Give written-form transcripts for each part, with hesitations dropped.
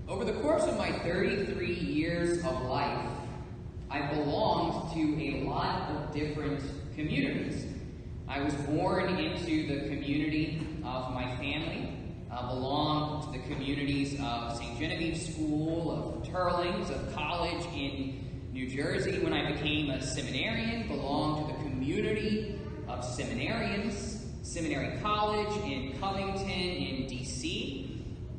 Over the course of my 33 years of life, I belonged to a lot of different communities. I was born into the community of my family, belonged to the communities of St. Genevieve's School, of Turlings, of college in New Jersey. When I became a seminarian, belonged to the community of seminarians, Seminary College in Covington in D.C.,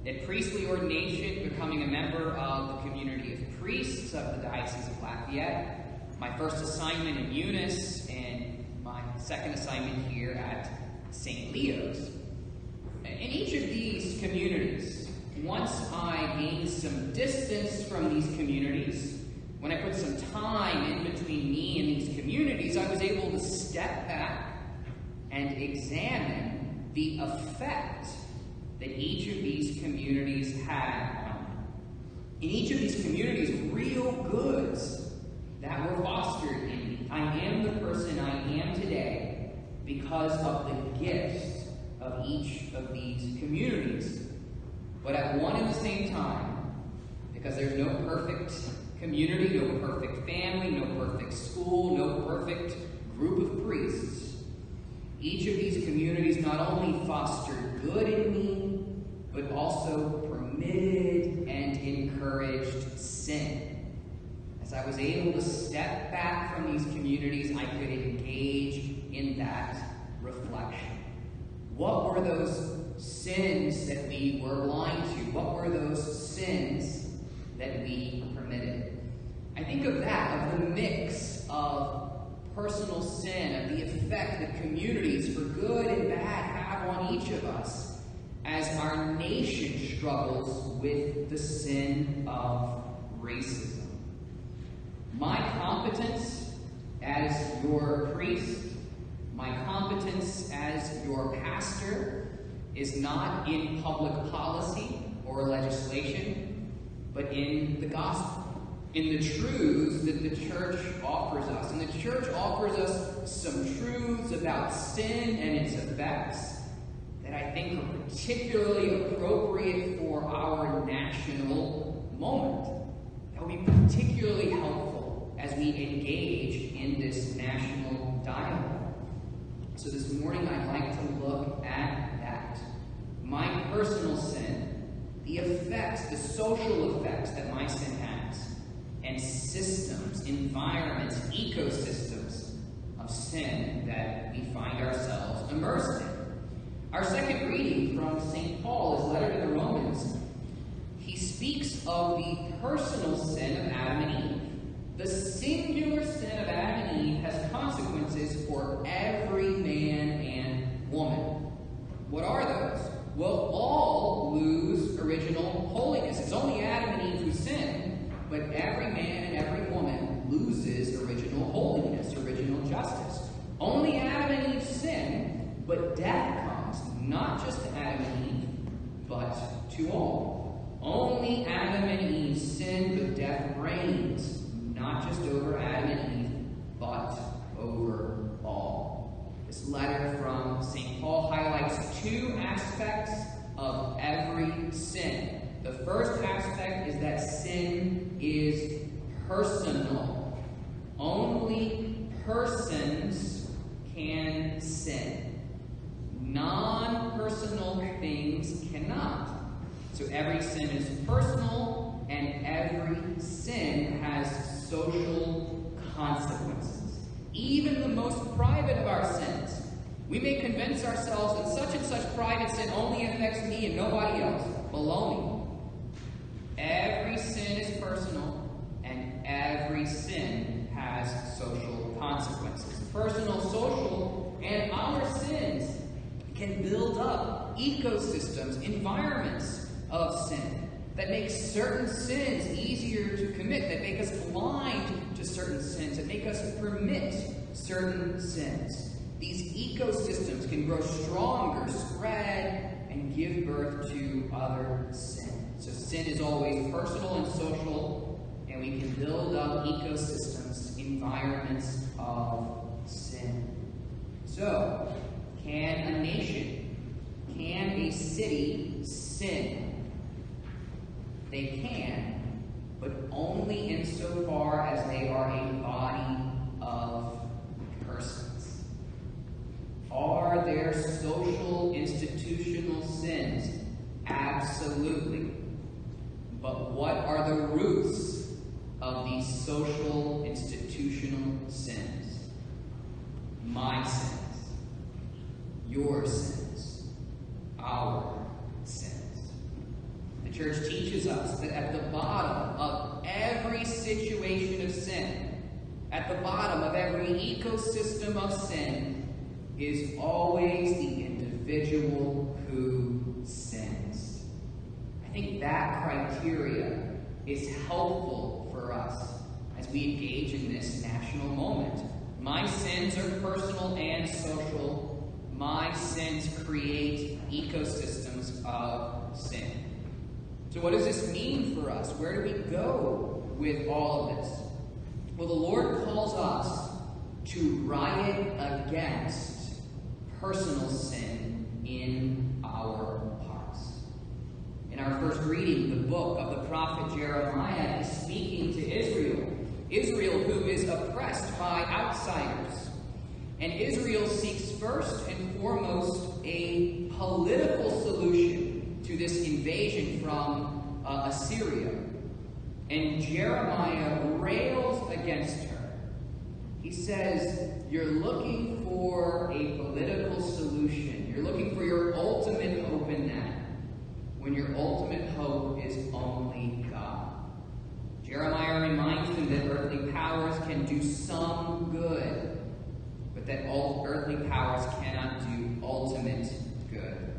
at priestly ordination, becoming a member of the community of priests of the Diocese of Lafayette, my first assignment in Eunice, and my second assignment here at St. Leo's. In each of these communities, once I gained some distance from these communities, when I put some time in between me and these communities, I was able to step back and examine the effect that each of these communities had on me. In each of these communities, real goods that were fostered in me. I am the person I am today because of the gifts of each of these communities. But at one and the same time, because there's no perfect community, no perfect family, no perfect school, no perfect group of priests, each of these communities not only fostered good in me, but also permitted and encouraged sin. As I was able to step back from these communities, I could engage in that reflection. What were those sins that we were blind to? What were those sins that we permitted? I think of that, of the mix of personal sin, of the effect that communities, for good and bad, have on each of us as our nation struggles with the sin of racism. My competence as your priest, my competence as your pastor, is not in public policy or legislation, but in the gospel, in the truths that the church offers us. And the church offers us some truths about sin and its effects that I think are particularly appropriate for our national moment. That would be particularly helpful as we engage in this national dialogue. So this morning I'd like to look at that. My personal sin, the effects, the social effects that my sin has, and systems, environments, ecosystems of sin that we find ourselves immersed in. Our second reading from St. Paul, his letter to the Romans, he speaks of the personal sin of Adam and Eve. The singular sin of Adam and Eve has consequences for every man and woman. What are those? Well, all lose original holiness. It's only Adam and Eve who sin, but every man and every woman loses original holiness, original justice. Only Adam and Eve sin, but death comes, not just to Adam and Eve, but to all. Only Adam and Eve sin, but death reigns, not just over Adam and Eve, but over all. This letter from St. Paul highlights two aspects of every sin. The first aspect is that sin is personal. Only persons can sin. Non-personal things cannot. So every sin is personal, and every sin has social consequences. Even the most private of our sins. We may convince ourselves that such and such private sin only affects me and nobody else. Baloney. Every sin is personal, and every sin has social consequences. Personal, social, and our sins can build up ecosystems, environments of sin that make certain sins easier to commit, that make us blind to certain sins, that make us permit certain sins. These ecosystems can grow stronger, spread, and give birth to other sin. So sin is always personal and social, and we can build up ecosystems, environments of sin. So, can a nation, can a city sin? They can, but only insofar as they are a body of persons. Are there social, institutional sins? Absolutely. But what are the roots of these social, institutional sins? My sins, your sins, our sins. The church teaches us that at the bottom of every situation of sin, at the bottom of every ecosystem of sin, is always the individual who sins. I think that criteria is helpful for us as we engage in this national moment. My sins are personal and social. My sins create ecosystems of sin. So what does this mean for us? Where do we go with all of this? Well, the Lord calls us to riot against personal sin in our hearts. In our first reading, the book of the prophet Jeremiah is speaking to Israel. Israel who is oppressed by outsiders. And Israel seeks first and foremost a political solution to this invasion from Assyria. And Jeremiah rails against her. He says, you're looking for a political solution. You're looking for your ultimate hope in that, when your ultimate hope is only God. Jeremiah reminds them that earthly powers can do some good, but that all earthly powers cannot do ultimate good.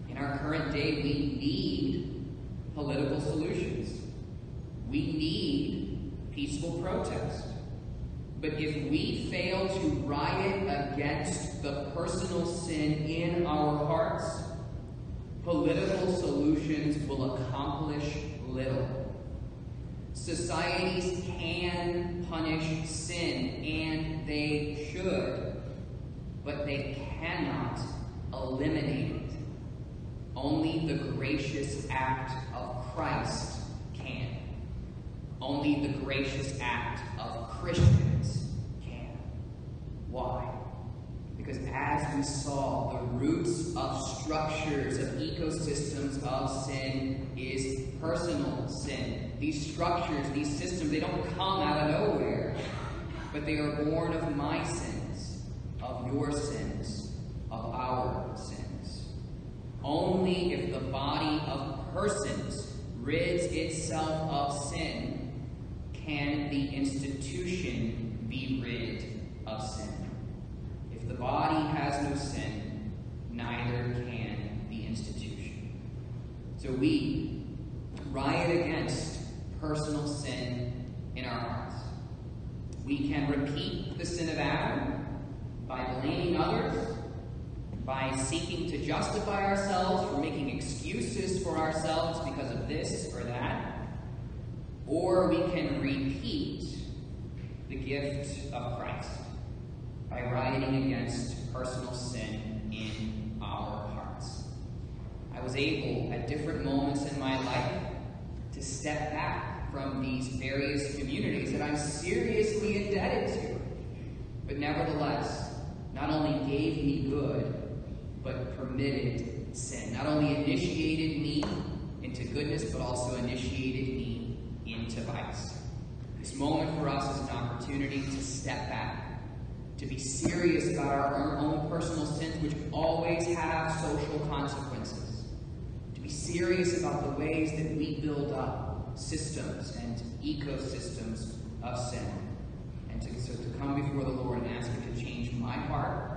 In our current day, we need political solutions. We need peaceful protest. But if we fail to riot against the personal sin in our hearts, political solutions will accomplish little. Societies can punish sin, and they should, but they cannot eliminate it. Only the gracious act of Christ can. Only the gracious act of Christians can. Why? Because as we saw, the roots of structures, of ecosystems of sin is personal sin. These structures, these systems, they don't come out of nowhere, but they are born of my sins, of your sins, of our sins. Only if the body of persons rids itself of sin can the institution be rid of sin. If the body has no sin, neither can the institution. So we riot against personal sin in our hearts. We can repeat the sin of Adam by blaming others, by seeking to justify ourselves, for making excuses for ourselves because of this or that. Or we can repeat the gift of Christ by rioting against personal sin in our hearts. I was able, at different moments in my life, to step back from these various communities that I'm seriously indebted to, but nevertheless, not only gave me good, but permitted sin. Not only initiated me into goodness, but also initiated me into vice. This moment for us is an opportunity to step back, to be serious about our own personal sins, which always have social consequences, to be serious about the ways that we build up systems and ecosystems of sin, and to come before the Lord and ask Him to change my heart